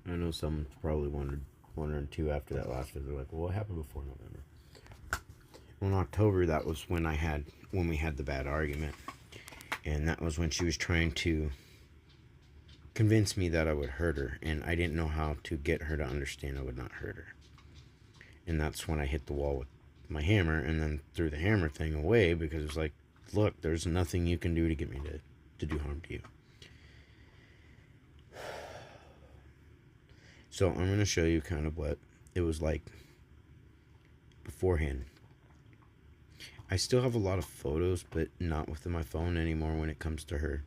I know someone's probably wondering too after that last visit. They're like, well, what happened before November? Well, in October, that was when we had the bad argument. And that was when she was trying to convince me that I would hurt her. And I didn't know how to get her to understand I would not hurt her. And that's when I hit the wall with my hammer and then threw the hammer thing away because it was like, look, there's nothing you can do to get me to do harm to you. So I'm going to show you kind of what it was like beforehand. I still have a lot of photos, but not within my phone anymore when it comes to her.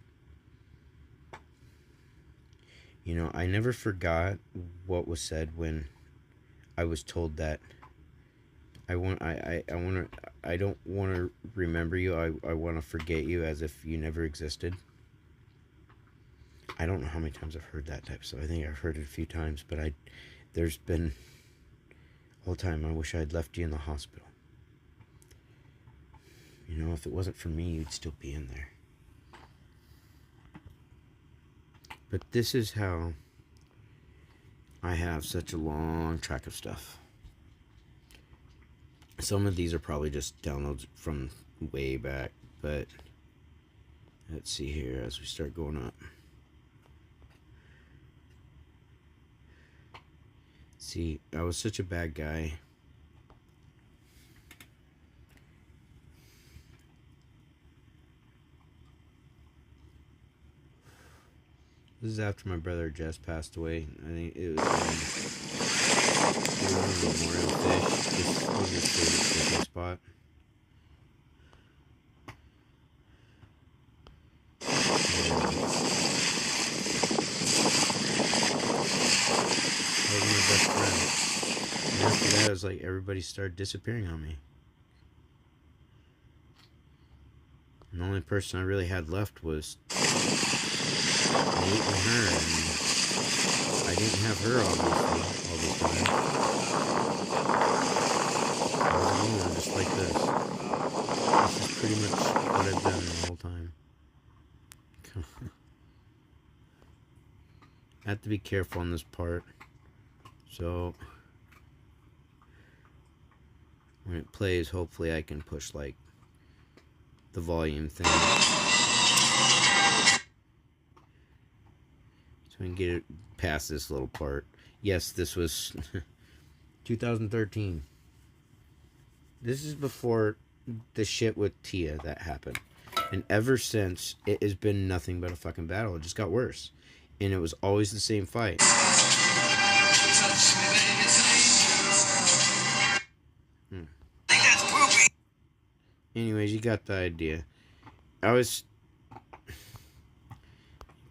You know, I never forgot what was said when I was told that I don't want to remember you. I want to forget you as if you never existed. I don't know how many times I've heard that type of stuff. I think I've heard it a few times, but there's been all the time, I wish I had left you in the hospital. You know, if it wasn't for me, you'd still be in there. But this is how I have such a long track of stuff. Some of these are probably just downloads from way back, but let's see here as we start going up. See, I was such a bad guy. This is after my brother Jess passed away. I think it was Memorial Fish. This was his favorite fishing spot. That was my best friend. And after that, it was like everybody started disappearing on me. And the only person I really had left was Nate and her, and I didn't have her obviously all the time. I was alone, just like this. This is pretty much what I've done the whole time. I have to be careful on this part. So when it plays, hopefully I can push like the volume thing. So we can get it past this little part. Yes, this was 2013. This is before the shit with Tia that happened. And ever since, it has been nothing but a fucking battle. It just got worse. And it was always the same fight. Anyways, you got the idea. I was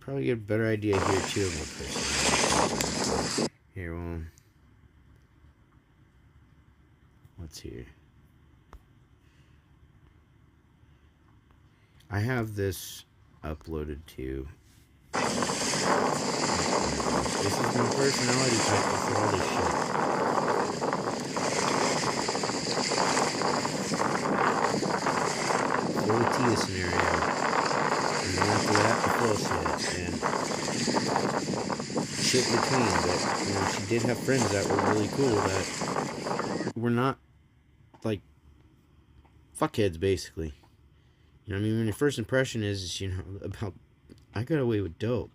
probably get a better idea here too of my person. Here, well, what's here? I have this uploaded to. This is my personality type before all this shit. The Tia scenario, and then after that, the Phil shit, and shit in between. But you know, she did have friends that were really cool that were not like fuckheads, basically. You know what I mean? When your first impression is, you know, about I got away with dope.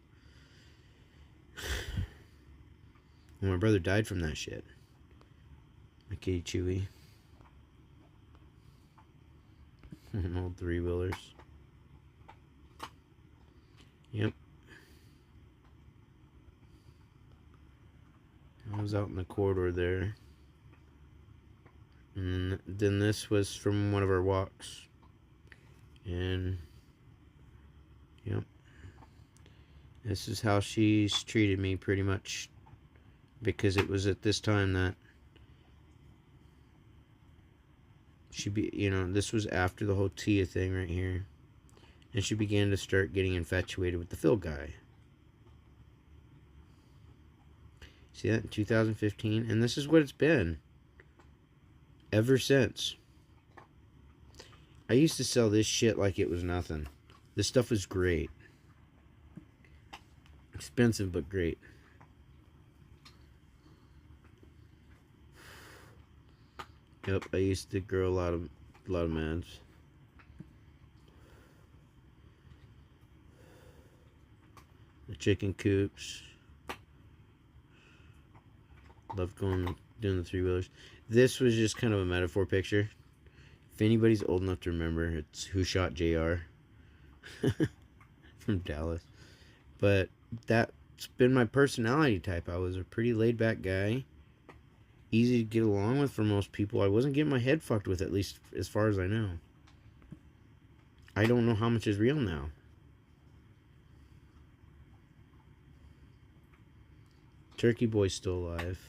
When my brother died from that shit. My kitty Chewy. Old 3-wheelers. Yep. I was out in the corridor there. And then this was from one of our walks. And yep. This is how she's treated me pretty much. Because it was at this time that you know, this was after the whole Tia thing right here. And she began to start getting infatuated with the Phil guy. See that in 2015? And this is what it's been ever since. I used to sell this shit like it was nothing. This stuff was great. Expensive, but great. Yep, I used to grow a lot of meds. The chicken coops. Loved doing the 3-wheelers. This was just kind of a metaphor picture. If anybody's old enough to remember, it's Who Shot JR from Dallas. But that's been my personality type. I was a pretty laid back guy. Easy to get along with for most people. I wasn't getting my head fucked with, at least as far as I know. I don't know how much is real now. Turkey Boy's still alive.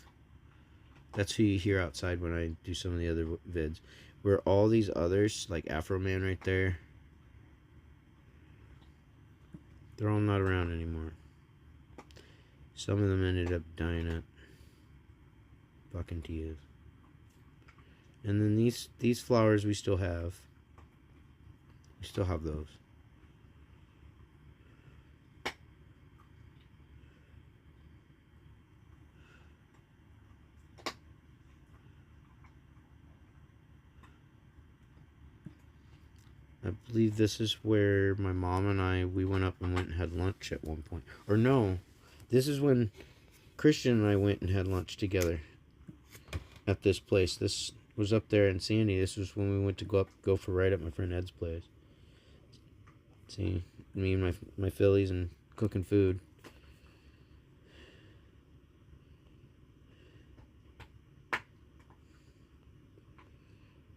That's who you hear outside when I do some of the other vids. Where all these others, like Afro Man right there, they're all not around anymore. Some of them ended up dying at Buckenteas. And then these flowers we still have. We still have those. I believe this is where my mom and we went up and went and had lunch at one point. Or no, this is when Christian and I went and had lunch together at this place. This was up there in Sandy. This was when we went to go for a ride at my friend Ed's place. See, me and my fillies and cooking food.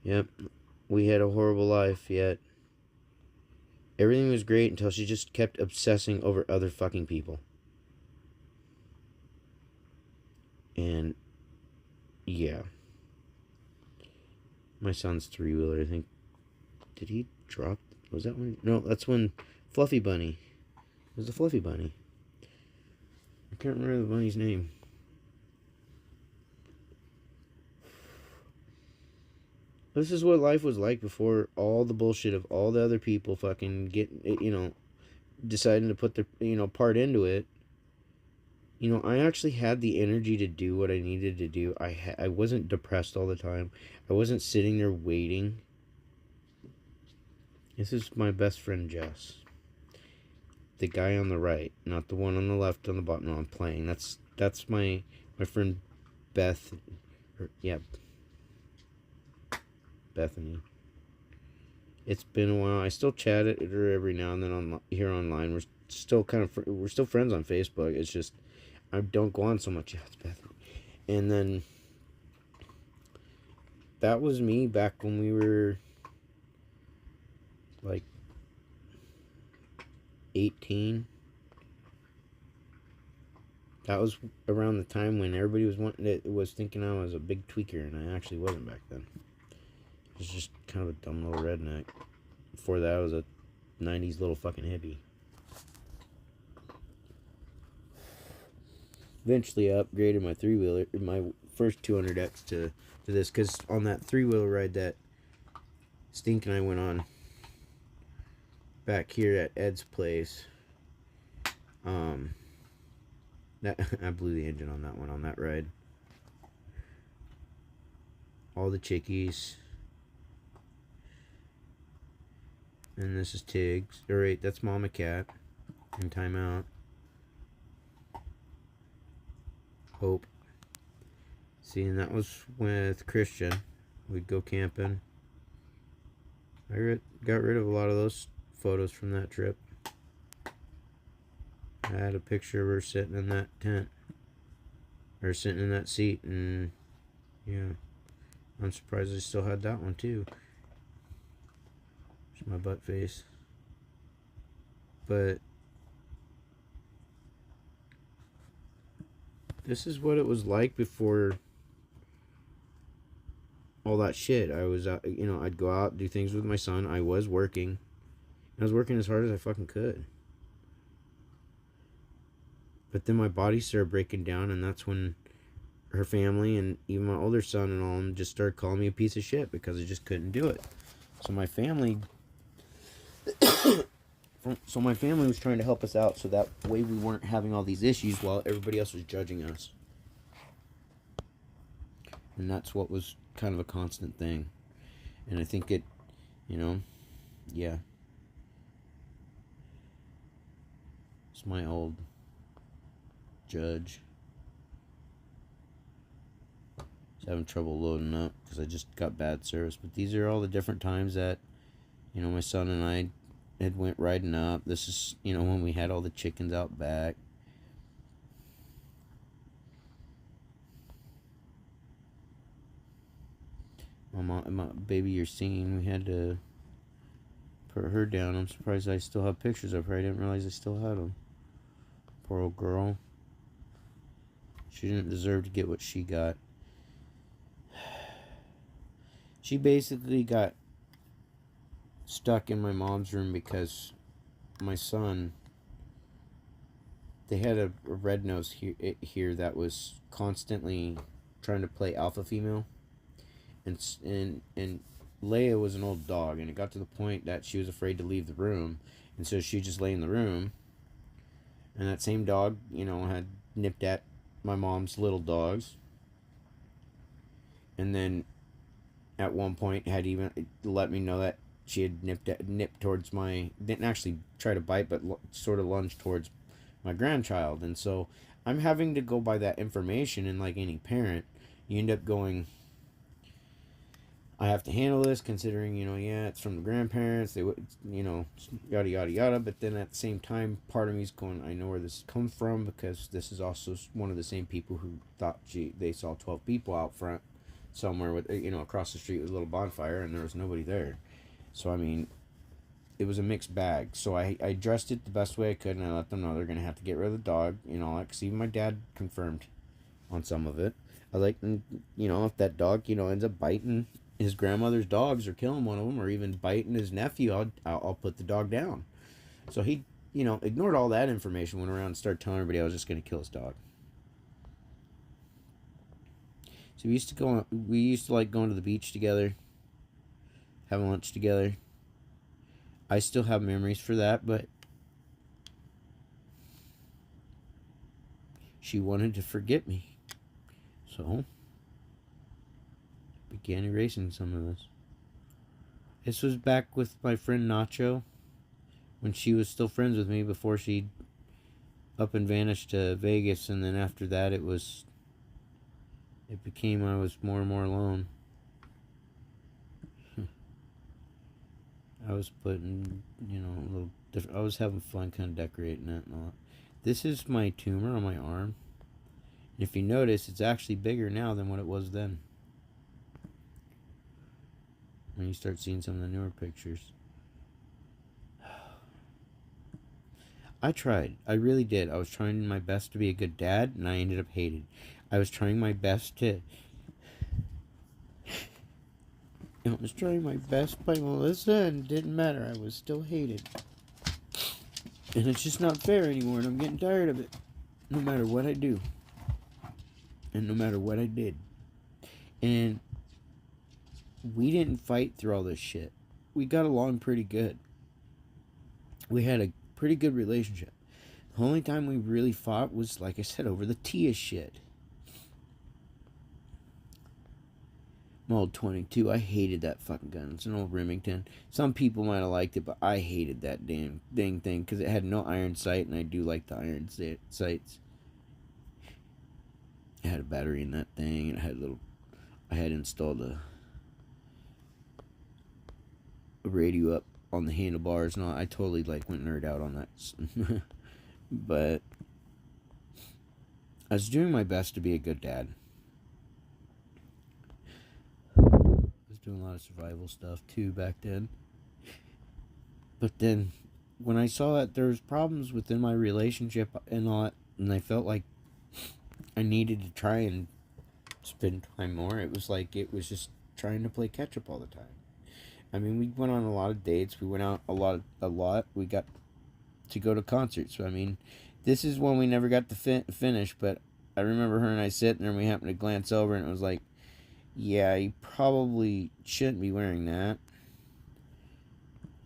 Yep, we had a horrible life, yet everything was great until she just kept obsessing over other fucking people. And yeah, my son's 3-wheeler, I think. Did he drop? Was that when? No, that's when Fluffy Bunny. It was the Fluffy Bunny. I can't remember the bunny's name. This is what life was like before all the bullshit of all the other people fucking deciding to put their, part into it. I actually had the energy to do what I needed to do. I wasn't depressed all the time. I wasn't sitting there waiting. This is my best friend Jess. The guy on the right, not the one on the left on the bottom. No, I'm playing. That's my friend Beth. Bethany. It's been a while. I still chat at her every now and then here online. We're still friends on Facebook. It's just I don't go on so much. Yeah, it's Bethany. And then that was me back when we were like 18. That was around the time when everybody was thinking I was a big tweaker, and I actually wasn't back then. I was just kind of a dumb little redneck. Before that, I was a 90s little fucking hippie. Eventually, I upgraded my 3-wheeler, my first 200X to this, because on that 3-wheeler ride that Stink and I went on back here at Ed's place, that I blew the engine on that one, on that ride. All the chickies. And this is Tiggs. Alright, that's Mama Cat. In timeout. Hope. See, and that was with Christian. We'd go camping. I got rid of a lot of those photos from that trip. I had a picture of her sitting in that tent. Or sitting in that seat, and yeah. I'm surprised I still had that one too. It's my butt face. But this is what it was like before all that shit. I was out, I'd go out, do things with my son. I was working. I was working as hard as I fucking could. But then my body started breaking down, and that's when her family and even my older son and all them just started calling me a piece of shit because I just couldn't do it. So my family was trying to help us out so that way we weren't having all these issues while everybody else was judging us. And that's what was kind of a constant thing. And I think it, you know, yeah. It's my old Judge. Just having trouble loading up because I just got bad service. But these are all the different times that, you know, my son and I had went riding up. This is, you know, when we had all the chickens out back. My baby you're seeing, we had to put her down. I'm surprised I still have pictures of her. I didn't realize I still had them. Poor old girl. She didn't deserve to get what she got. She basically got stuck in my mom's room because my son, they had a red nose here that was constantly trying to play alpha female. And Leia was an old dog, and it got to the point that she was afraid to leave the room, and so she just lay in the room. And that same dog, you know, had nipped at my mom's little dogs, and then at one point had even let me know that she had nipped towards my, didn't actually try to bite, but sort of lunged towards my grandchild. And so I'm having to go by that information, and like any parent, you end up going, I have to handle this, considering, you know, yeah, it's from the grandparents, they would, you know, yada yada yada. But then at the same time, part of me is going, I know where this comes from, because this is also one of the same people who thought they saw 12 people out front somewhere with, you know, across the street with a little bonfire, and there was nobody there. So I mean, it was a mixed bag. So I addressed it the best way I could, and I let them know they're gonna have to get rid of the dog, you know, because even my dad confirmed on some of it. I like, you know, if that dog, you know, ends up biting his grandmother's dogs or killing one of them, or even biting his nephew, I'll put the dog down. So he, you know, ignored all that information, went around and started telling everybody I was just going to kill his dog. So we used to like going to the beach together, having lunch together. I still have memories for that, but she wanted to forget me. So began erasing some of this. This was back with my friend Nacho, when she was still friends with me before she up and vanished to Vegas. And then after that, it became I was more and more alone. I was putting, you know, a little different, I was having fun kind of decorating it and all. This is my tumor on my arm. And if you notice, it's actually bigger now than what it was then. When you start seeing some of the newer pictures. I tried. I really did. I was trying my best to be a good dad, and I ended up hated. I was trying my best to... I was trying my best by Melissa, and it didn't matter. I was still hated. And it's just not fair anymore, and I'm getting tired of it. No matter what I do. And no matter what I did. And we didn't fight through all this shit. We got along pretty good. We had a pretty good relationship. The only time we really fought was, like I said, over the Tia shit. My old 22, I hated that fucking gun. It's an old Remington. Some people might have liked it, but I hated that damn thing because it had no iron sight, and I do like the iron sights. It had a battery in that thing, and I had installed a radio up on the handlebars and all. I totally like went nerd out on that. But I was doing my best to be a good dad. I was doing a lot of survival stuff too back then. But then when I saw that there was problems within my relationship and all that, and I felt like I needed to try and spend time more, it was like it was just trying to play catch up all the time. I mean, we went on a lot of dates. We went out a lot. We got to go to concerts. So, I mean, this is one we never got to finish, but I remember her and I sitting there, and we happened to glance over, and it was like, yeah, you probably shouldn't be wearing that.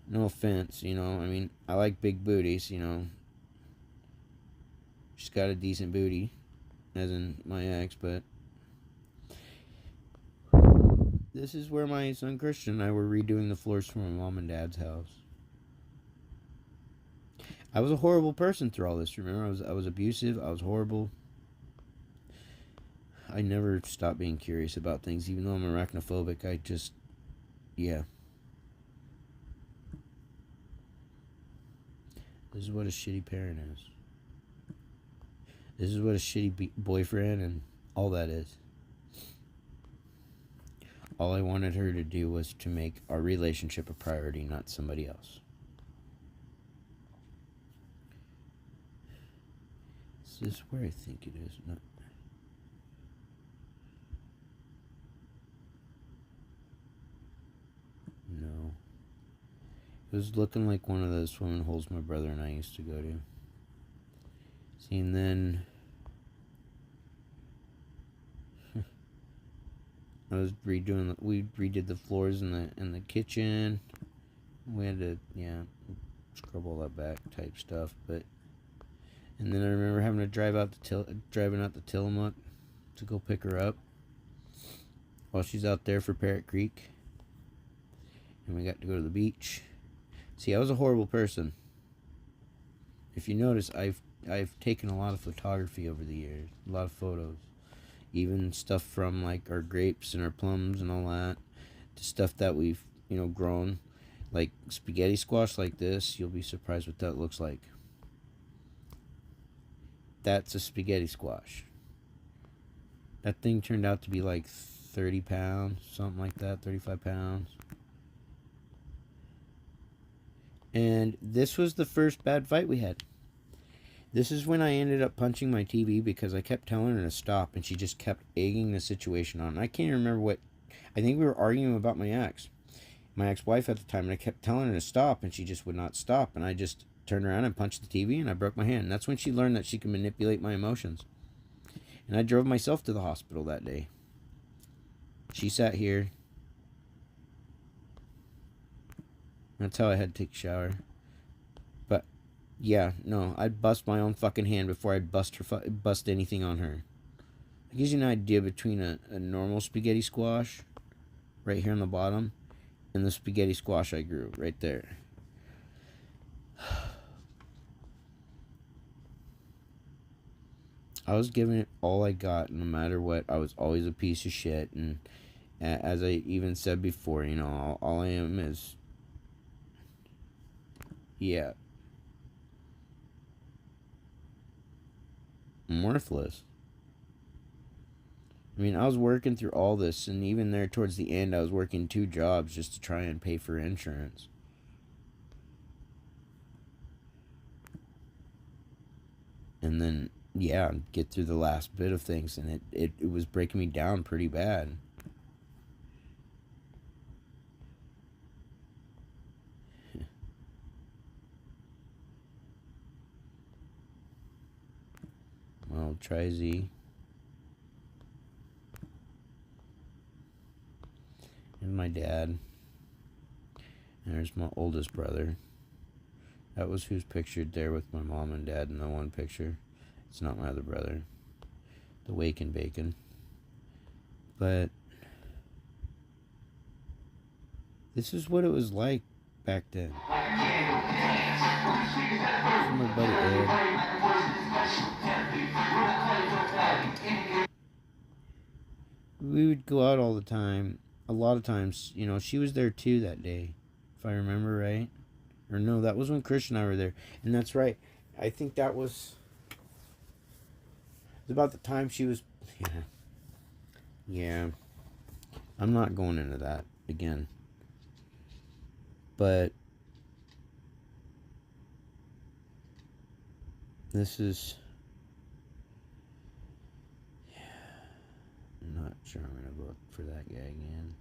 No offense, you know. I mean, I like big booties, you know. She's got a decent booty, as in my ex, but This is where my son Christian and I were redoing the floors for my mom and dad's house. I was a horrible person through all this. Remember, I was abusive. I was horrible. I never stopped being curious about things, even though I'm arachnophobic. I just, yeah. This is what a shitty parent is. This is what a shitty boyfriend and all that is. All I wanted her to do was to make our relationship a priority, not somebody else. This is where I think it is. No. No. It was looking like one of those swimming holes my brother and I used to go to. See, and then I was redoing. We redid the floors in the kitchen. We had to scrub all that back type stuff. But and then I remember having to driving out to Tillamook to go pick her up while she's out there for Parrot Creek, and we got to go to the beach. See, I was a horrible person. If you notice, I've taken a lot of photography over the years, a lot of photos, even stuff from like our grapes and our plums and all that, to stuff that we've grown, like spaghetti squash like this. You'll be surprised what that looks like. That's a spaghetti squash. That thing turned out to be like 30 pounds, something like that, 35 pounds. And this was the first bad fight we had. This is when I ended up punching my TV because I kept telling her to stop, and she just kept egging the situation on. I can't remember what. I think we were arguing about my ex-wife at the time, and I kept telling her to stop, and she just would not stop. And I just turned around and punched the TV, and I broke my hand. And that's when she learned that she can manipulate my emotions. And I drove myself to the hospital that day. She sat here. That's how I had to take a shower. But yeah, no, I'd bust my own fucking hand before I'd bust anything on her. It gives you an idea between a normal spaghetti squash, right here on the bottom, and the spaghetti squash I grew right there. I was giving it all I got, no matter what. I was always a piece of shit, and as I even said before, all I am is, yeah, I'm worthless. I mean, I was working through all this, and even there towards the end, I was working 2 jobs just to try and pay for insurance. And then, yeah, get through the last bit of things, and it was breaking me down pretty bad. Well, try Z. And my dad. And there's my oldest brother. That was who's pictured there with my mom and dad in the one picture. It's not my other brother. The Wake and Bacon. But this is what it was like back then. This is my buddy Ed. We would go out all the time. A lot of times, she was there too that day, if I remember right. Or no, that was when Christian and I were there. And that's right. I think that was about the time she was. Yeah. I'm not going into that again. But this is. I'm not sure I'm going to vote for that guy again.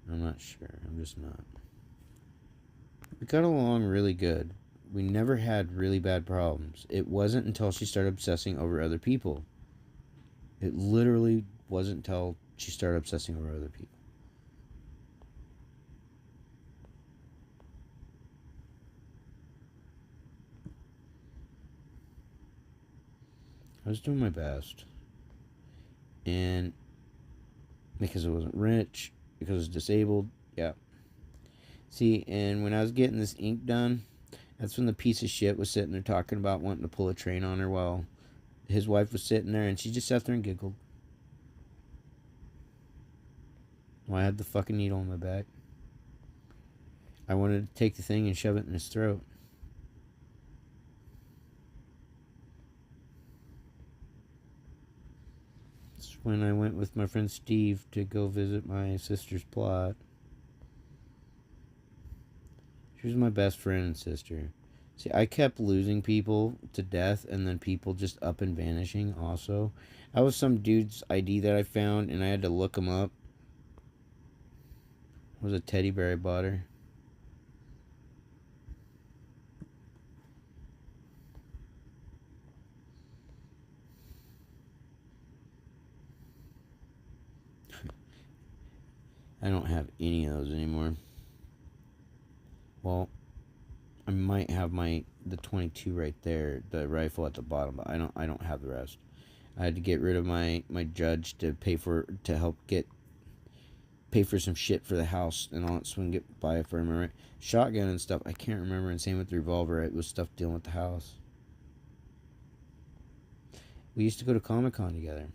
I'm not sure. I'm just not. We got along really good. We never had really bad problems. It wasn't until she started obsessing over other people. It literally wasn't until she started obsessing over other people. I was doing my best. And because I wasn't rich, because I was disabled. Yeah. See, and when I was getting this ink done, that's when the piece of shit was sitting there talking about wanting to pull a train on her while his wife was sitting there, and she just sat there and giggled. Well, I had the fucking needle in my back. I wanted to take the thing and shove it in his throat. That's when I went with my friend Steve to go visit my sister's plot. She was my best friend and sister. See, I kept losing people to death and then people just up and vanishing also. I was some dude's ID that I found and I had to look him up. It was a teddy bear I bought her. I don't have any of those anymore. Well, I might have the 22 right there, the rifle at the bottom, but I don't have the rest. I had to get rid of my judge to pay for some shit for the house and all that, so we can get by, if I remember right. Shotgun and stuff, I can't remember, and same with the revolver. It was stuff dealing with the house. We used to go to Comic-Con together.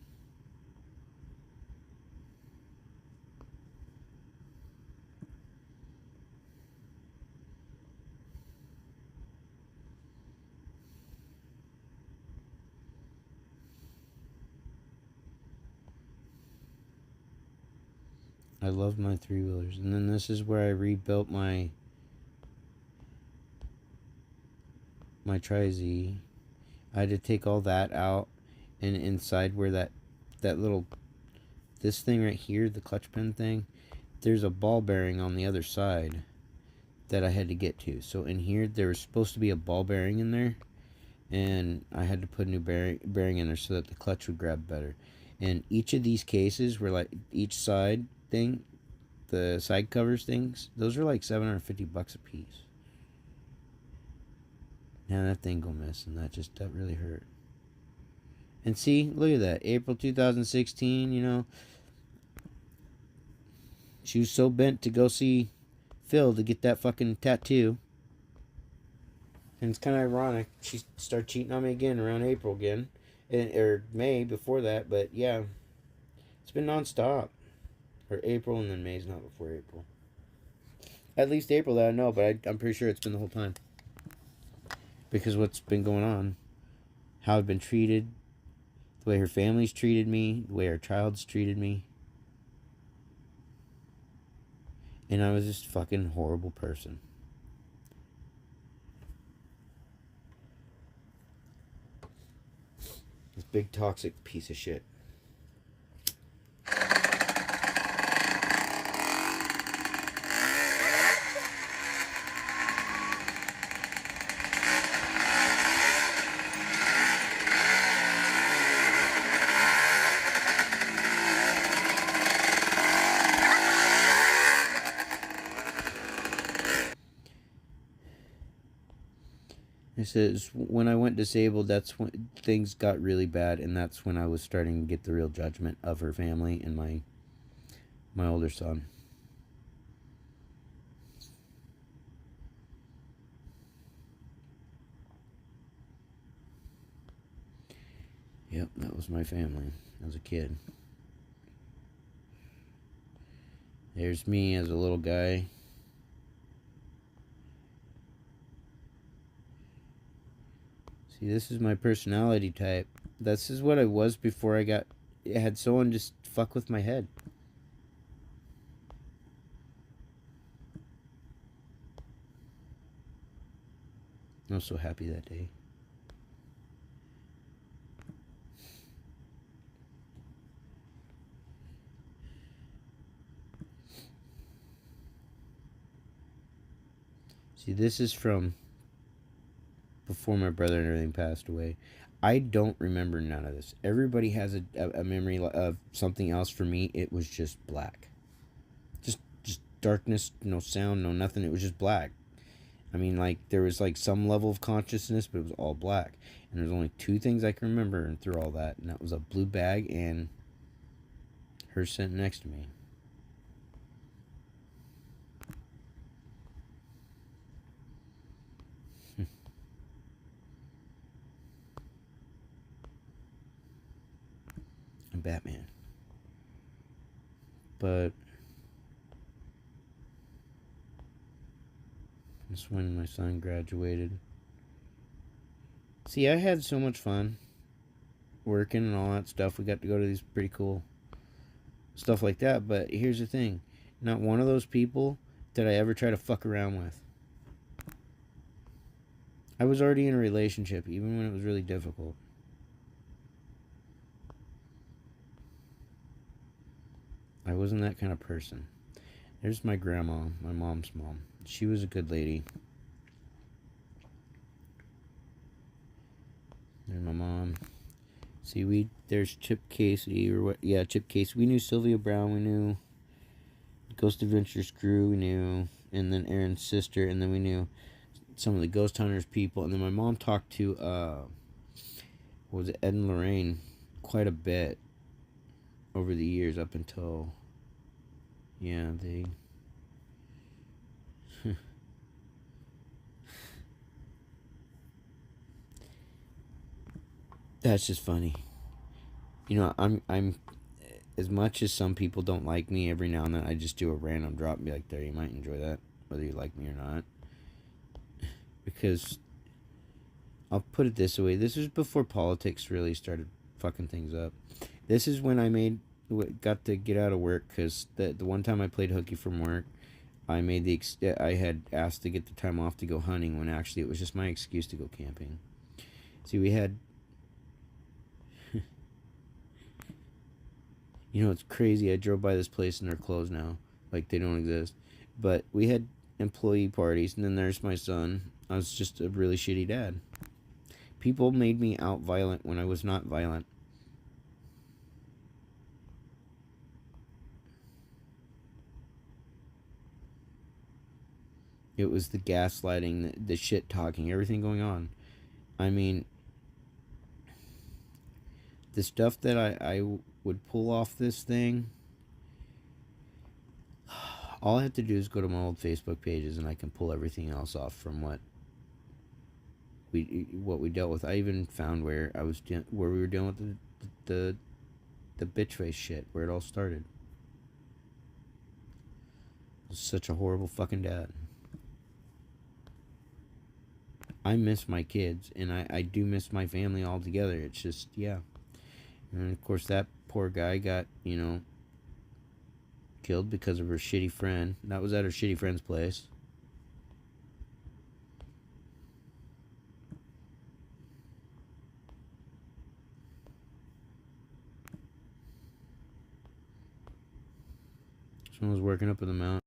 I loved my three-wheelers. And then this is where I rebuilt my Tri-Z. I had to take all that out, and inside where that little, this thing right here, the clutch pin thing, there's a ball bearing on the other side that I had to get to. So in here, there was supposed to be a ball bearing in there, and I had to put a new bearing in there so that the clutch would grab better. And each of these cases were like, each side thing, the side covers things, those are like $750 a piece. Now that thing go missing, that really hurt. And see, look at that, April 2016, you know, she was so bent to go see Phil to get that fucking tattoo. And it's kind of ironic. She started cheating on me again around April again. Or May before that. But yeah, it's been nonstop. Or April, and then May's not before April. At least April that I know, but I'm pretty sure it's been the whole time. Because what's been going on. How I've been treated. The way her family's treated me. The way our child's treated me. And I was just a fucking horrible person. This big toxic piece of shit. It says, when I went disabled, that's when things got really bad, and that's when I was starting to get the real judgment of her family and my older son. Yep, that was my family as a kid. There's me as a little guy. See, this is my personality type. This is what I was before I had someone just fuck with my head. I was so happy that day. See, this is from before my brother and everything passed away. I don't remember none of this. Everybody has a memory of something else. For me, it was just black. Just darkness, no sound, no nothing. It was just black. I mean, like, there was like some level of consciousness, but it was all black. And there's only two things I can remember through all that, and that was a blue bag and Her sitting next to me. I'm Batman. But that's when my son graduated. See, I had so much fun working and all that stuff. We got to go to these pretty cool stuff like that. But here's the thing. Not one of those people did I ever try to fuck around with. I was already in a relationship, even when it was really difficult. I wasn't that kind of person. There's my grandma, my mom's mom. She was a good lady. There's my mom. See, there's Chip Casey, or what? Yeah, Chip Casey. We knew Sylvia Brown. We knew Ghost Adventures crew. We knew, and then Aaron's sister, and then we knew some of the Ghost Hunters people. And then my mom talked to what was it, Ed and Lorraine, quite a bit over the years up until, yeah, they. That's just funny. You know, I'm as much as some people don't like me, every now and then I just do a random drop and be like, there, you might enjoy that, whether you like me or not. Because I'll put it this way, this was before politics really started fucking things up. This is when I got to get out of work, because the one time I played hooky from work, I had asked to get the time off to go hunting, when actually it was just my excuse to go camping. See, we had, you know, it's crazy. I drove by this place and they're closed now. Like, they don't exist. But we had employee parties, and then there's my son. I was just a really shitty dad. People made me out violent when I was not violent. It was the gaslighting, the shit talking, everything going on. I mean, the stuff that I would pull off this thing, all I have to do is go to my old Facebook pages and I can pull everything else off from what we dealt with. I even found where we were dealing with the bitch face shit, where it all started. I was such a horrible fucking dad. I miss my kids, and I do miss my family altogether. It's just, yeah. And of course that poor guy got, you know, killed because of her shitty friend. That was at her shitty friend's place. Someone was working up in the mountain.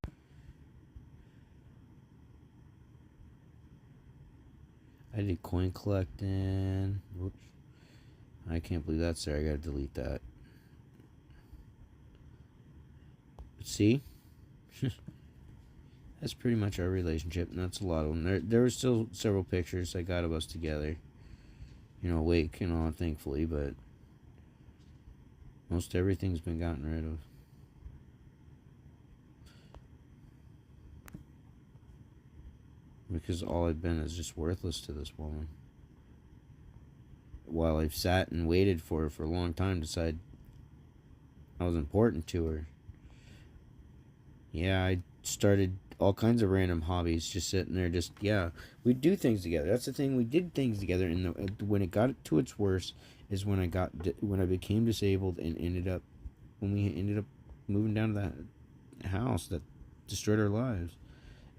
I did coin collecting. Whoops. I can't believe that's there. I gotta delete that. But see? That's pretty much our relationship, and that's a lot of them. There were still several pictures I got of us together. You know, awake and all, thankfully, but most everything's been gotten rid of. Because all I've been is just worthless to this woman. While I've sat and waited for her for a long time to decide I was important to her. Yeah, I started all kinds of random hobbies, just sitting there, just, yeah. We'd do things together. That's the thing, we did things together, and when it got to its worst is when I became disabled and when we ended up moving down to that house that destroyed our lives.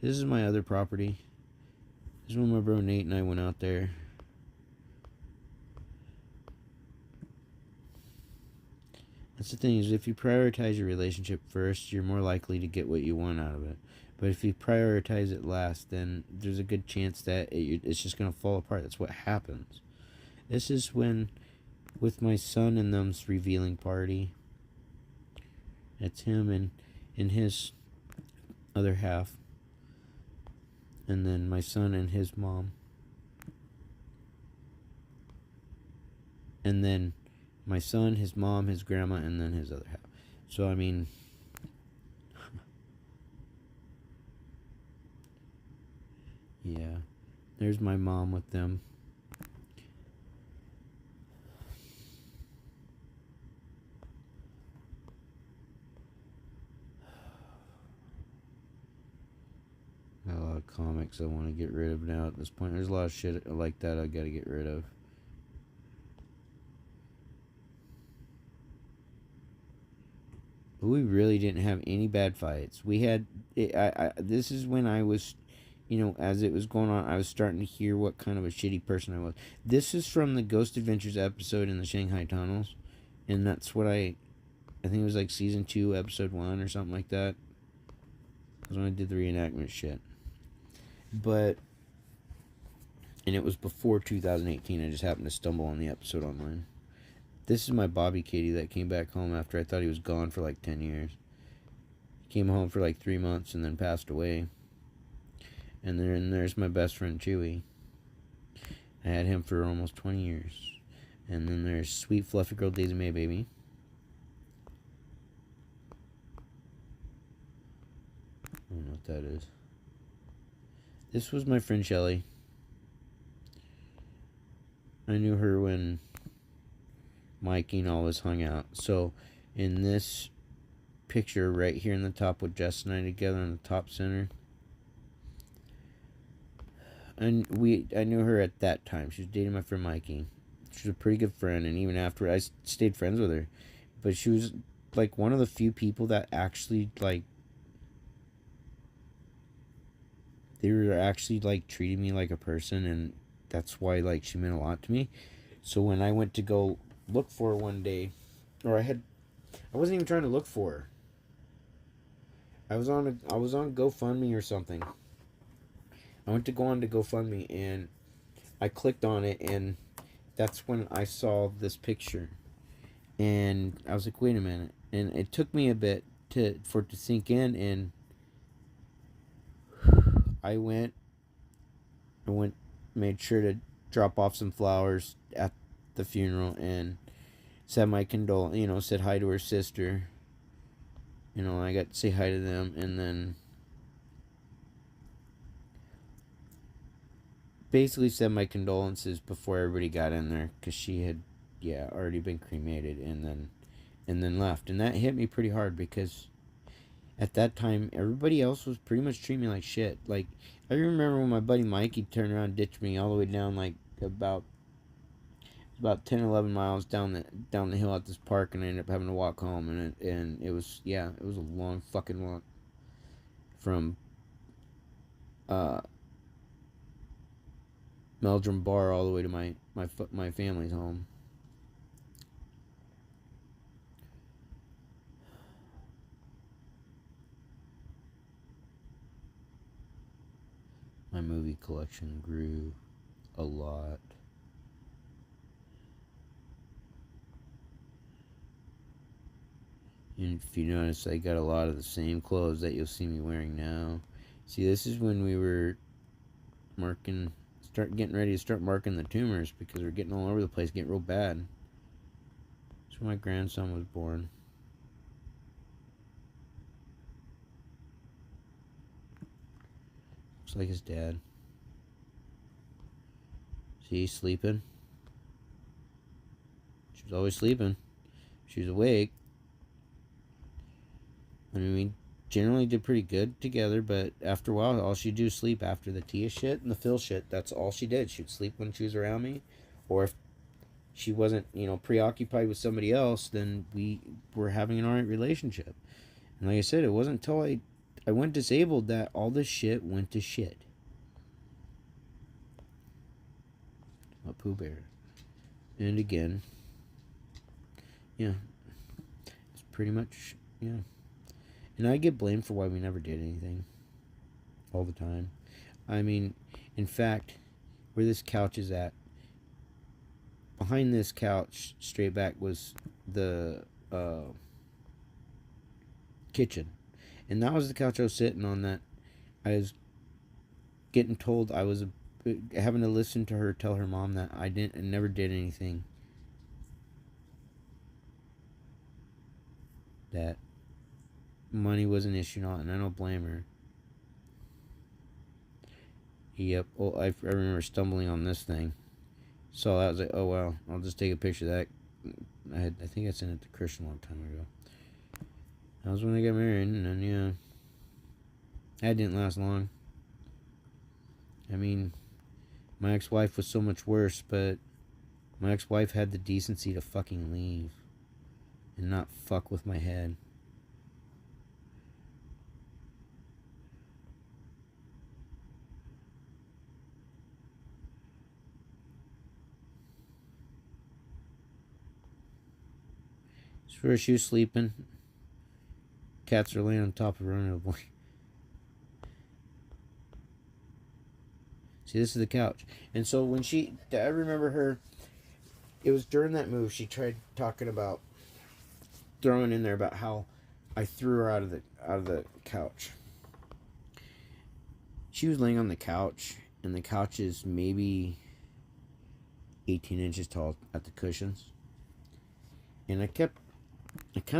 This is my other property. This is when my bro Nate and I went out there. That's the thing, is if you prioritize your relationship first, you're more likely to get what you want out of it. But if you prioritize it last, then there's a good chance that it's just going to fall apart. That's what happens. This is when, with my son and them's revealing party, it's him and his other half, and then my son and his mom, and then my son, his mom, his grandma, and then his other half. So, I mean, yeah. There's my mom with them. Got a lot of comics I want to get rid of now at this point. There's a lot of shit like that I gotta get rid of. But we really didn't have any bad fights. We had... this is when I was... as it was going on, I was starting to hear what kind of a shitty person I was. This is from the Ghost Adventures episode in the Shanghai Tunnels. And that's what I think it was like season 2, episode 1 or something like that. That's when I did the reenactment shit. But, and it was before 2018. I just happened to stumble on the episode online. This is my Bobby Katie that came back home after I thought he was gone for like 10 years. He came home for like 3 months and then passed away. And then there's my best friend Chewy. I had him for almost 20 years. And then there's sweet fluffy girl Daisy May Baby. I don't know what that is. This was my friend Shelly. I knew her when Mikey and all of us hung out. So in this picture right here in the top with Jess and I together in the top center, and I knew her at that time. She was dating my friend Mikey. She was a pretty good friend, and even after I stayed friends with her. But she was like one of the few people that actually like, they were actually like treating me like a person, and that's why like she meant a lot to me. So when I went to go look for her one day, or I wasn't even trying to look for her. I was on GoFundMe or something. I went to go on to GoFundMe and I clicked on it, and that's when I saw this picture. And I was like, wait a minute. And it took me a bit for it to sink in, and I made sure to drop off some flowers at the funeral and said my said hi to her sister. I got to say hi to them, and then basically said my condolences before everybody got in there, because she had already been cremated, and then left. And that hit me pretty hard, because at that time everybody else was pretty much treating me like shit. Like, I remember when my buddy Mikey turned around and ditched me all the way down like about 10 or 11 miles down the hill at this park, and I ended up having to walk home, and it was it was a long fucking walk from Meldrum Bar all the way to my family's home. My movie collection grew a lot. And if you notice, I got a lot of the same clothes that you'll see me wearing now. See, this is when we were getting ready to start marking the tumors, because we're getting all over the place, getting real bad. That's when my grandson was born. Looks like his dad. See, he's sleeping. She was always sleeping. She was awake. I mean, we generally did pretty good together, but after a while, all she'd do is sleep. After the Tia shit and the Phil shit, that's all she did. She'd sleep when she was around me, or if she wasn't, preoccupied with somebody else, then we were having an alright relationship. And like I said, it wasn't until I went disabled that all this shit went to shit. A Pooh Bear. And again, it's pretty much, And I get blamed for why we never did anything. All the time. I mean, in fact, where this couch is at, behind this couch, straight back, was the kitchen. And that was the couch I was sitting on, that I was getting told I was having to listen to her tell her mom that I never did anything. that money was an issue, and I don't blame her. Yep. Well, I remember stumbling on this thing. So I was like, oh well, I'll just take a picture of that. I think I sent it to Christian a long time ago. That was when I got married, and then yeah, that didn't last long. I mean, my ex-wife was so much worse, but my ex-wife had the decency to fucking leave and not fuck with my head. So she was sleeping. Cats are laying on top of her under the blanket. See, this is the couch. And so when I remember her, it was during that move, she tried talking about throwing in there about how I threw her out of the couch. She was laying on the couch, and the couch is maybe 18 inches tall at the cushions. And I kind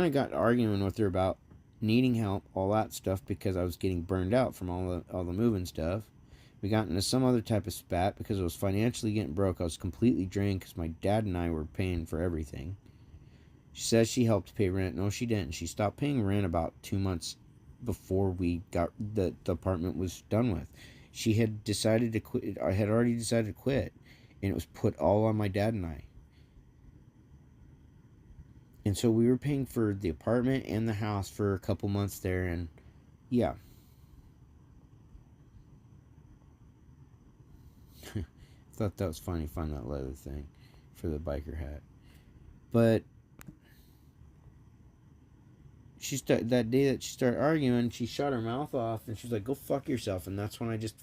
of got arguing with her about needing help, all that stuff, because I was getting burned out from all the moving stuff. We got into some other type of spat because I was financially getting broke. I was completely drained because my dad and I were paying for everything. She says she helped pay rent. No, she didn't. She stopped paying rent about 2 months before we got the apartment was done with. She had decided to quit. I had already decided to quit, and it was put all on my dad and I. And so we were paying for the apartment and the house for a couple months there, and yeah. Thought that was funny, find that leather thing for the biker hat. But that day that she started arguing, she shut her mouth off, and she's like, "Go fuck yourself." And that's when I just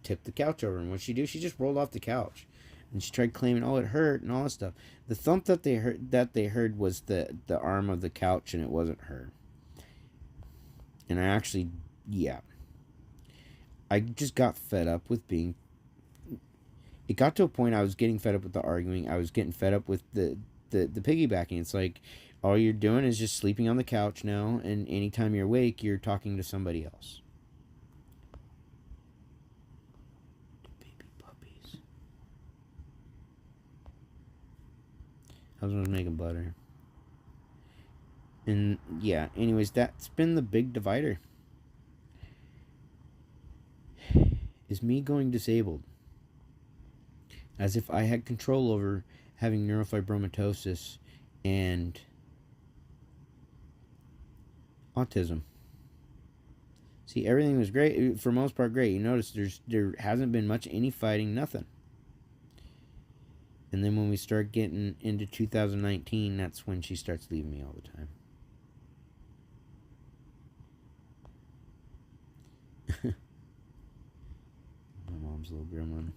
tipped the couch over. And what she do? She just rolled off the couch, and she tried claiming, "Oh, it hurt," and all that stuff. The thump that they heard was the arm of the couch, and it wasn't her. And I actually, yeah, I just got fed up with being. It got to a point I was getting fed up with the arguing. I was getting fed up with the piggybacking. It's like all you're doing is just sleeping on the couch now, and anytime you're awake, you're talking to somebody else. Baby puppies. Husband was making butter. And yeah, anyways, that's been the big divider. Is me going disabled. As if I had control over having neurofibromatosis and autism. See, everything was great, for most part great. You notice there hasn't been much any fighting, nothing. And then when we start getting into 2019, that's when she starts leaving me all the time. My mom's little gremlin.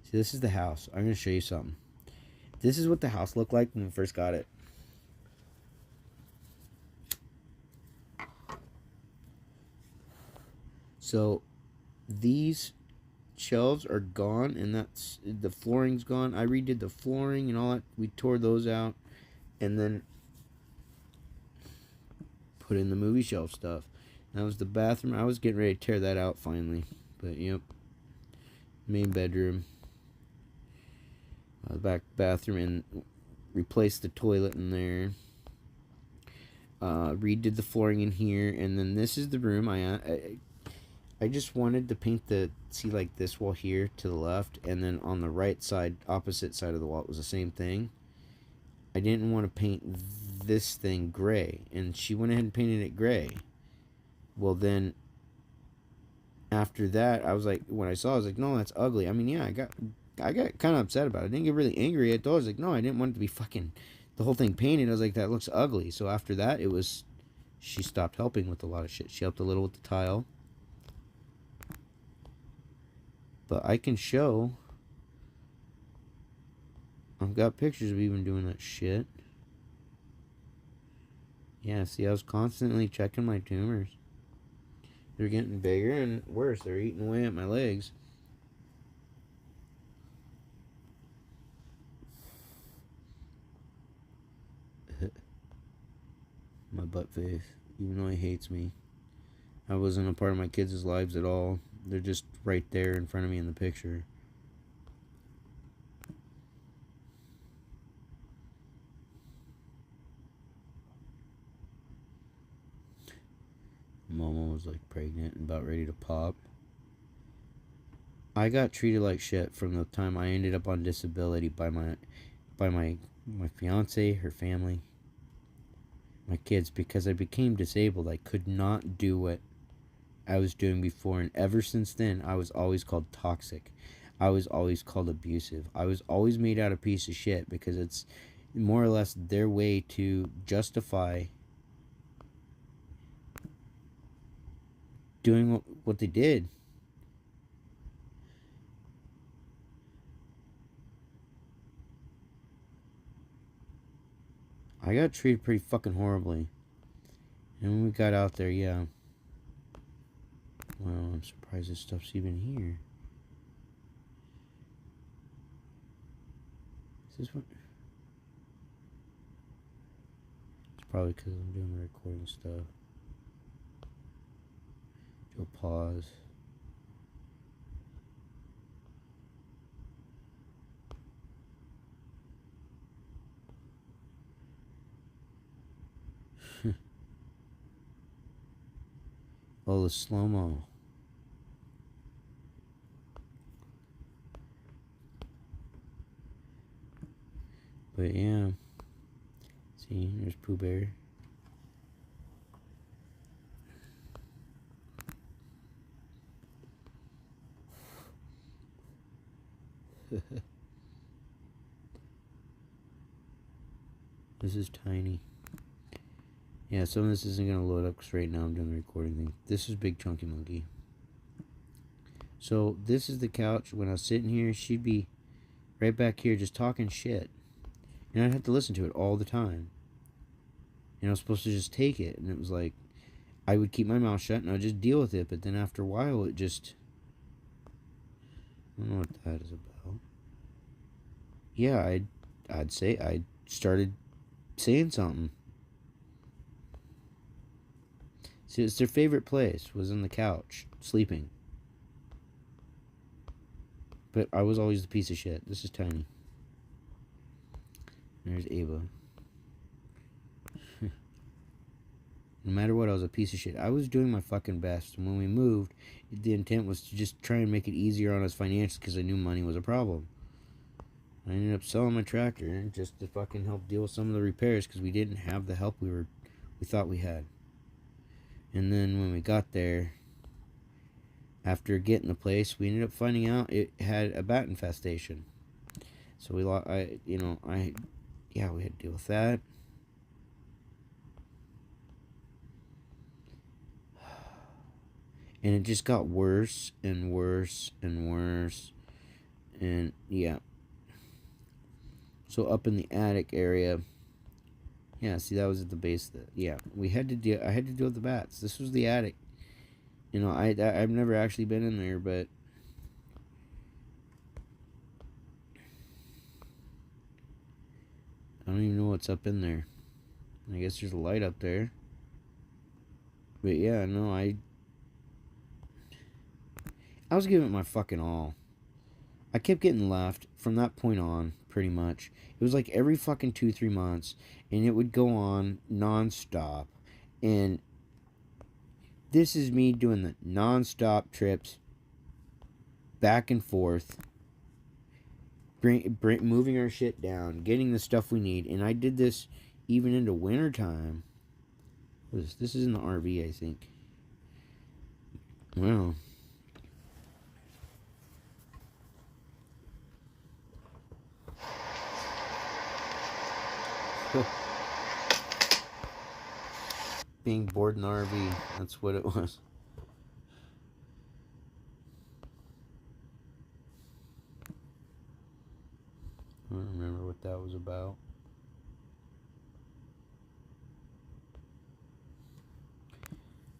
See, this is the house. I'm going to show you something. This is what the house looked like when we first got it. So, these shelves are gone, and that's the flooring's gone. I redid the flooring and all that. We tore those out, and then put in the movie shelf stuff. That was the bathroom. I was getting ready to tear that out finally, but yep. Main bedroom, the back bathroom, and replaced the toilet in there. Redid the flooring in here, and then this is the room. I just wanted to paint like this wall here to the left, and then on the right side, opposite side of the wall, it was the same thing. I didn't want to paint this thing gray, and she went ahead and painted it gray. Well, then after that, I was like, when I saw it, I was like, no, that's ugly. I mean, yeah, I got kind of upset about it. I didn't get really angry. I thought, I was like, no, I didn't want it to be fucking the whole thing painted. I was like, that looks ugly. So after that, she stopped helping with a lot of shit. She helped a little with the tile. But I can show. I've got pictures of even doing that shit. Yeah, see, I was constantly checking my tumors. They're getting bigger and worse. They're eating away at my legs. my butt face, even though he hates me. I wasn't a part of my kids' lives at all. They're just right there in front of me in the picture. Momo was like pregnant and about ready to pop. I got treated like shit from the time I ended up on disability by my fiance, her family, my kids, because I became disabled. I could not do what I was doing before, and ever since then I was always called toxic. I was always called abusive. I was always made out a piece of shit because it's more or less their way to justify doing what they did. I got treated pretty fucking horribly. And when we got out there, yeah. Well, I'm surprised this stuff's even here. Is this what? It's probably because I'm doing the recording stuff. Do a pause. Oh, the slow-mo. But yeah. See, there's Pooh Bear. This is tiny. Yeah, some of this isn't going to load up because right now I'm doing the recording thing. This is Big Chunky Monkey. So this is the couch. When I was sitting here, she'd be right back here just talking shit. And I'd have to listen to it all the time. And I was supposed to just take it. And it was like, I would keep my mouth shut and I'd just deal with it. But then after a while, it just... I don't know what that is about. Yeah, I'd say I started saying something. See, it's their favorite place, was in the couch, sleeping. But I was always the piece of shit. This is Tiny. There's Ava. No matter what, I was a piece of shit. I was doing my fucking best. And when we moved, the intent was to just try and make it easier on us financially because I knew money was a problem. I ended up selling my tractor just to fucking help deal with some of the repairs because we didn't have the help we thought we had. And then when we got there, after getting the place, we ended up finding out it had a bat infestation. So we had to deal with that. And it just got worse and worse and worse. And yeah. So up in the attic area, yeah, see, that was at the base of the, yeah, I had to deal with the bats. This was the attic. You know, I've never actually been in there, but I don't even know what's up in there. I guess there's a light up there. But yeah, no, I was giving it my fucking all. I kept getting left from that point on, pretty much. It was like every fucking 2-3 months, and it would go on non-stop. And this is me doing the non-stop trips back and forth, moving our shit down, getting the stuff we need. And I did this even into wintertime. This is in the RV, I think. Well, being bored in the RV, that's what it was. I don't remember what that was about.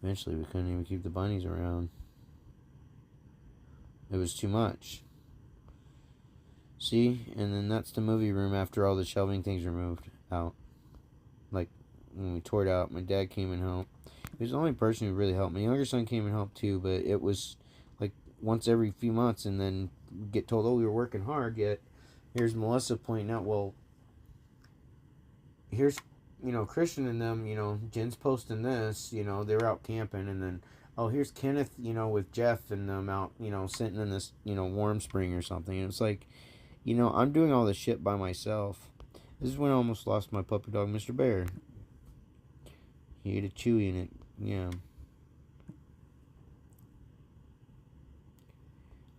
Eventually, we couldn't even keep the bunnies around. It was too much. See? And then that's the movie room after all the shelving things were moved out. Like, when we tore it out. My dad came and helped. He was the only person who really helped. My younger son came and helped too, but it was like once every few months, and then get told, oh, we were working hard, yet here's Melissa pointing out, well, here's, Christian and them, Jen's posting this, they were out camping, and then, oh, here's Kenneth, with Jeff and them out, sitting in this, warm spring or something. And it's like, I'm doing all this shit by myself. This is when I almost lost my puppy dog, Mr. Bear. He ate a Chewy in it, yeah.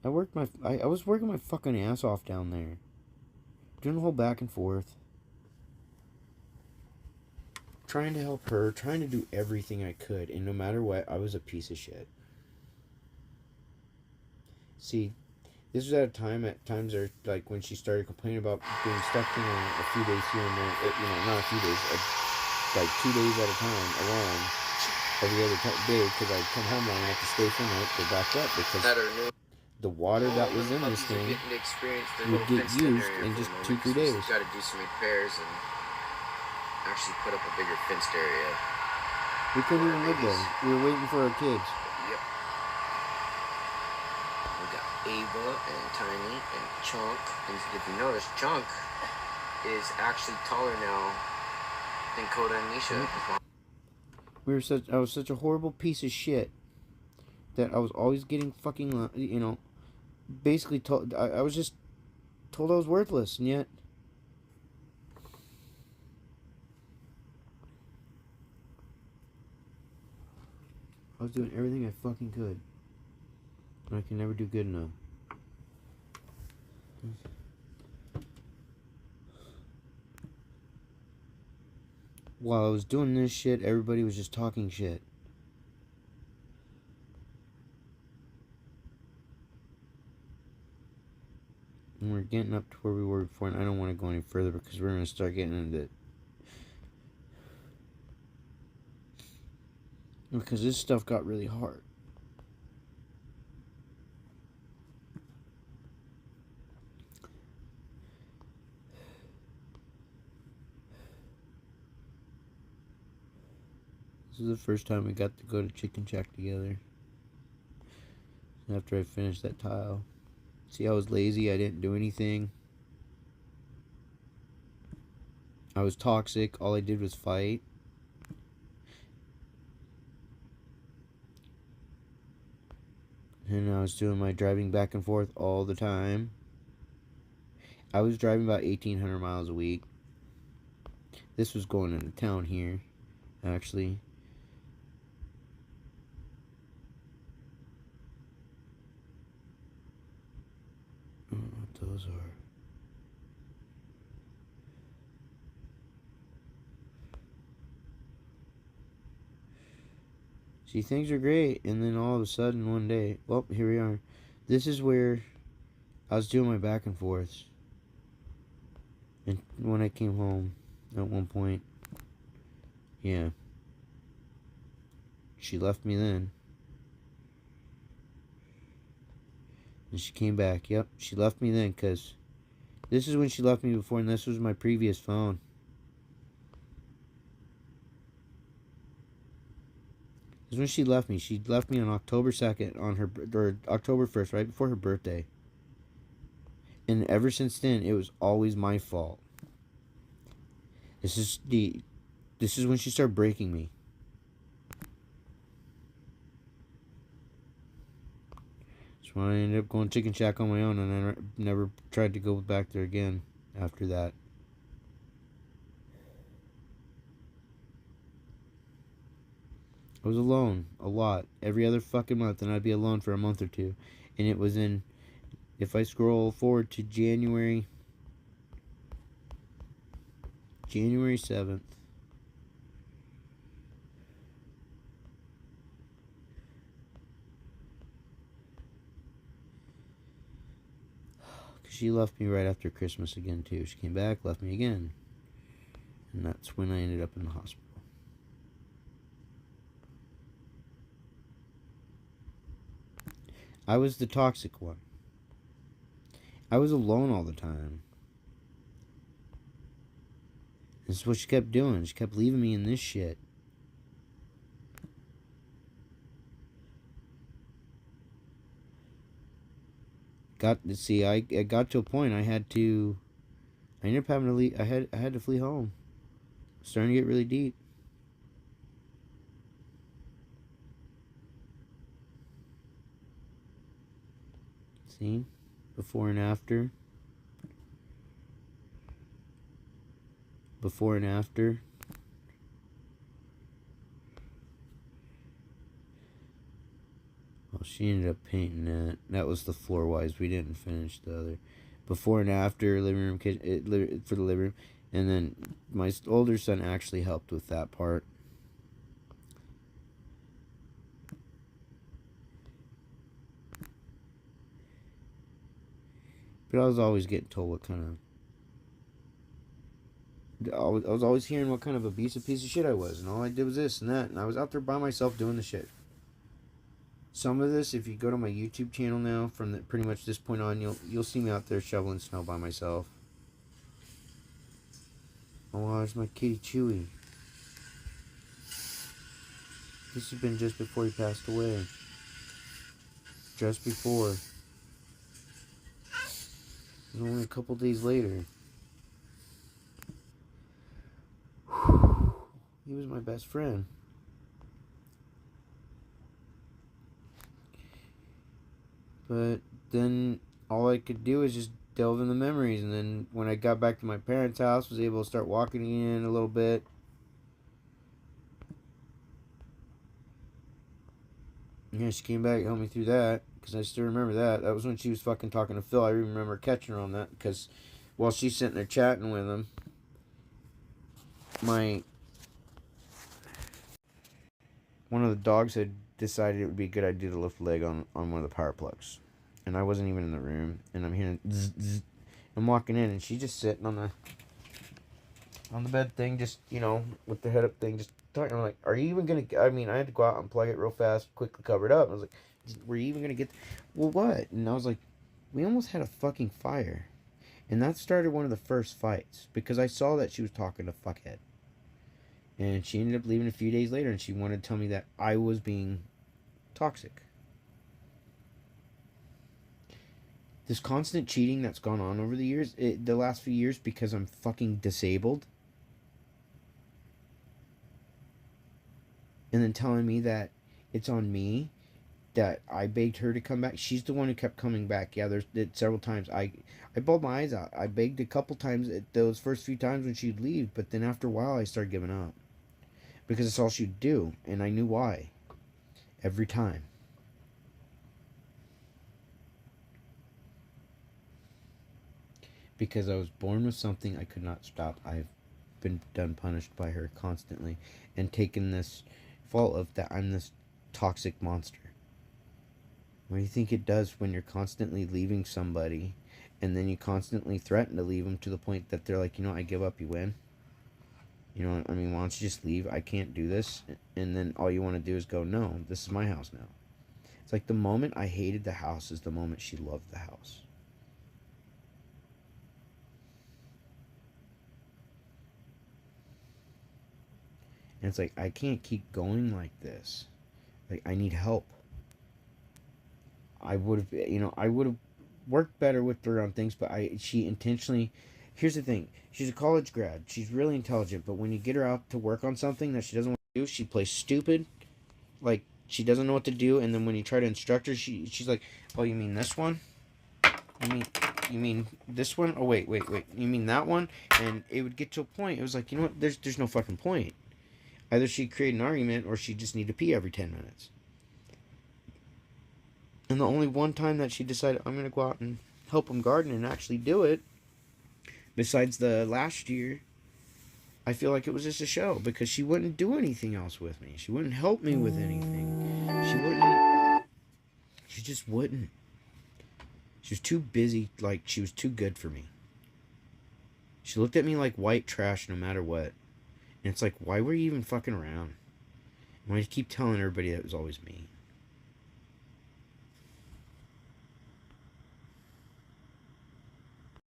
I was working my fucking ass off down there. Doing the whole back and forth. Trying to help her, trying to do everything I could, and no matter what, I was a piece of shit. See, this was at a time, at times, there, like, when she started complaining about being stuck, a few days here and there, not a few days, like 2 days at a time, alone, every other day, because I'd come home and I'd have to stay for a night, go back up, because the water that was in this thing would get used in just 2-3 days. Got to do some repairs and actually put up a bigger fenced area. We couldn't even live there. We were waiting for our kids. Yep. We got Ava and Tiny and Chunk. And if you notice, Chunk is actually taller now than Coda and Nisha. I was such a horrible piece of shit that I was always getting fucking, basically told. I was just told I was worthless, and yet I was doing everything I fucking could. And I can never do good enough. While I was doing this shit, everybody was just talking shit. And we're getting up to where we were before, and I don't want to go any further because we're going to start getting into it. Because this stuff got really hard. This is the first time we got to go to Chicken Shack together. After I finished that tile. See, I was lazy. I didn't do anything. I was toxic. All I did was fight. And I was doing my driving back and forth all the time. I was driving about 1,800 miles a week. This was going into town here, actually. I don't know what those are. See, things are great, and then all of a sudden one day, well, here we are. This is where I was doing my back and forths. And when I came home at one point, yeah, she left me then. And she came back. Yep, she left me then, because this is when she left me before, and this was my previous phone. This is when she left me. She left me on October 2nd, on her, or October 1st, right before her birthday. And ever since then, it was always my fault. This is when she started breaking me. That's when I ended up going Chicken Shack on my own, and I never tried to go back there again after that. I was alone a lot every other fucking month, and I'd be alone for a month or two. And it was in, if I scroll forward to January 7th. Because she left me right after Christmas again, too. She came back, left me again. And that's when I ended up in the hospital. I was the toxic one. I was alone all the time. This is what she kept doing. She kept leaving me in this shit. I got to a point I ended up having to leave. I had to flee home. It's starting to get really deep. See? Before and after. Before and after. Well, she ended up painting that. That was the floor-wise. We didn't finish the other. Before and after, living room, kitchen, for the living room. And then my older son actually helped with that part. But I was always getting told what kind of... I was always hearing what kind of abusive piece of shit I was. And all I did was this and that. And I was out there by myself doing the shit. Some of this, if you go to my YouTube channel now, from pretty much this point on, you'll see me out there shoveling snow by myself. Oh, there's my kitty Chewy. This has been just before he passed away. Just before. It was only a couple days later. He was my best friend. But then all I could do was just delve in the memories. And then when I got back to my parents' house, was able to start walking again a little bit. Yeah, she came back and helped me through that. Because I still remember that. That was when she was fucking talking to Phil. I remember catching her on that. Because while she's sitting there chatting with him, one of the dogs had decided it would be a good idea to lift a leg on one of the power plugs. And I wasn't even in the room. And I'm hearing zzz, zzz. I'm walking in and she's just sitting on the bed thing, just, with the head up thing, just talking. I'm like, are you even going to... I mean, I had to go out and plug it real fast, quickly cover it up. I was like, were you even going to get... Well, what? And I was like, we almost had a fucking fire. And that started one of the first fights. Because I saw that she was talking to fuckhead. And she ended up leaving a few days later, and she wanted to tell me that I was being toxic. This constant cheating that's gone on over the years, the last few years, because I'm fucking disabled. And then telling me that it's on me, that I begged her to come back. She's the one who kept coming back. Yeah, there's several times. I bawled my eyes out. I begged a couple times, those first few times when she'd leave, but then after a while I started giving up. Because it's all she'd do, and I knew why. Every time. Because I was born with something I could not stop. I've been done punished by her constantly, and taken this fault of that I'm this toxic monster. What do you think it does when you're constantly leaving somebody, and then you constantly threaten to leave them to the point that they're like, I give up, you win? Why don't you just leave? I can't do this. And then all you want to do is go, no, this is my house now. It's like the moment I hated the house is the moment she loved the house. And it's like, I can't keep going like this. Like, I need help. I would have worked better with her on things, but she intentionally... Here's the thing. She's a college grad. She's really intelligent, but when you get her out to work on something that she doesn't want to do, she plays stupid. Like, she doesn't know what to do, and then when you try to instruct her, she's like, oh, you mean this one? You mean this one? Oh, wait. You mean that one? And it would get to a point, it was like, what? There's no fucking point. Either she'd create an argument, or she'd just need to pee every 10 minutes. And the only one time that she decided, I'm going to go out and help him garden and actually do it, besides the last year, I feel like it was just a show, because she wouldn't do anything else with me. She wouldn't help me with anything. She just wouldn't. She was too busy, like, she was too good for me. She looked at me like white trash no matter what. And it's like, why were you even fucking around? Why did you keep telling everybody that it was always me?